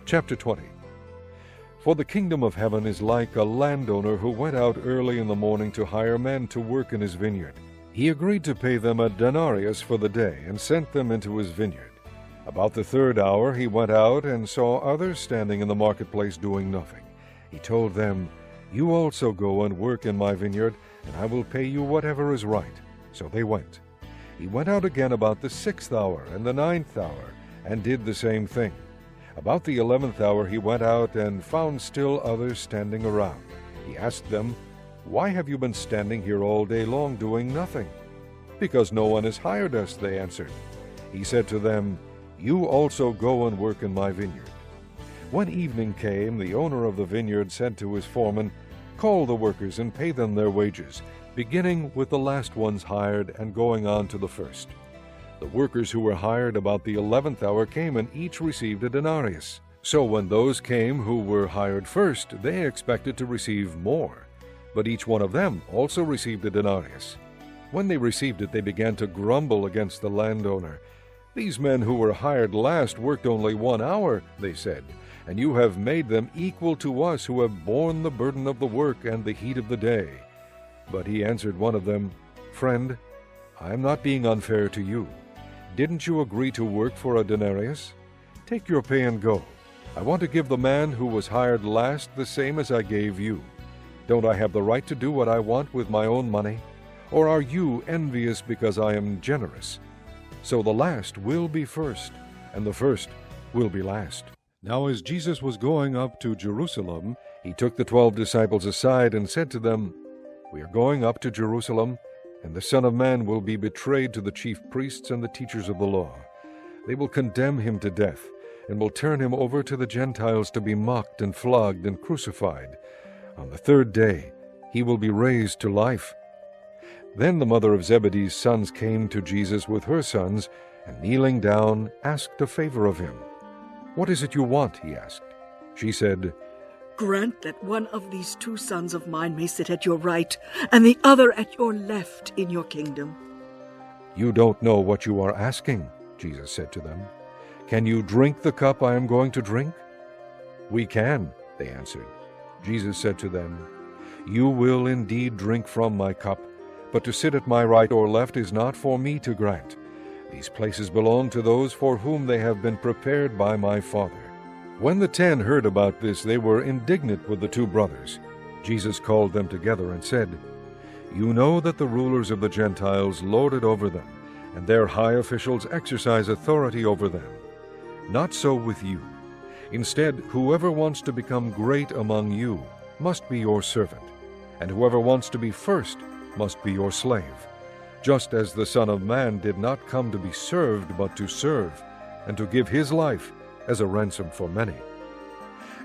Chapter 20. For the kingdom of heaven is like a landowner who went out early in the morning to hire men to work in his vineyard. He agreed to pay them a denarius for the day, and sent them into his vineyard. About the third hour he went out and saw others standing in the marketplace doing nothing. He told them, "You also go and work in my vineyard, and I will pay you whatever is right." So they went. He went out again about the 6th hour and the 9th hour, and did the same thing. About the 11th hour he went out and found still others standing around. He asked them, "Why have you been standing here all day long doing nothing?" "Because no one has hired us," they answered. He said to them, "You also go and work in my vineyard." When evening came, the owner of the vineyard said to his foreman, "Call the workers and pay them their wages, beginning with the last ones hired and going on to the first." The workers who were hired about the 11th hour came and each received a denarius. So when those came who were hired first, they expected to receive more. But each one of them also received a denarius. When they received it, they began to grumble against the landowner. "These men who were hired last worked only 1 hour," they said, "and you have made them equal to us who have borne the burden of the work and the heat of the day." But he answered one of them, "Friend, I am not being unfair to you. Didn't you agree to work for a denarius? Take your pay and go. I want to give the man who was hired last the same as I gave you. Don't I have the right to do what I want with my own money? Or are you envious because I am generous? So the last will be first, and the first will be last." Now as Jesus was going up to Jerusalem, he took the 12 disciples aside and said to them, "We are going up to Jerusalem, and the Son of Man will be betrayed to the chief priests and the teachers of the law. They will condemn him to death, and will turn him over to the Gentiles to be mocked and flogged and crucified. On the third day he will be raised to life." Then the mother of Zebedee's sons came to Jesus with her sons, and kneeling down, asked a favor of him. "What is it you want?" he asked. She said, "Grant that one of these 2 sons of mine may sit at your right, and the other at your left in your kingdom." "You don't know what you are asking," Jesus said to them. "Can you drink the cup I am going to drink?" "We can," they answered. Jesus said to them, "You will indeed drink from my cup, but to sit at my right or left is not for me to grant. These places belong to those for whom they have been prepared by my Father." When the 10 heard about this, they were indignant with the 2 brothers. Jesus called them together and said, "You know that the rulers of the Gentiles lord it over them, and their high officials exercise authority over them. Not so with you. Instead, whoever wants to become great among you must be your servant, and whoever wants to be first must be your slave, just as the Son of Man did not come to be served, but to serve, and to give his life as a ransom for many."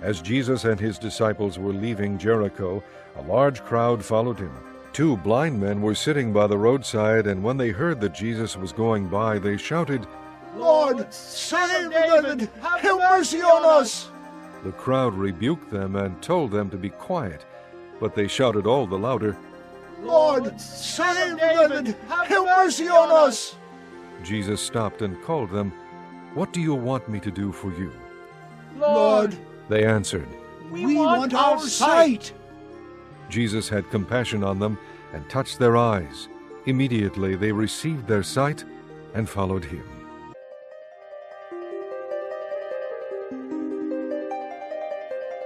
As Jesus and his disciples were leaving Jericho, a large crowd followed him. 2 blind men were sitting by the roadside, and when they heard that Jesus was going by, they shouted, "Lord, Son of David, have mercy on us!" The crowd rebuked them and told them to be quiet, but they shouted all the louder, "Lord, Son of David, have mercy on us!" Jesus stopped and called them. "What do you want me to do for you?" "Lord," they answered. we want our sight." Jesus had compassion on them and touched their eyes. Immediately they received their sight and followed him.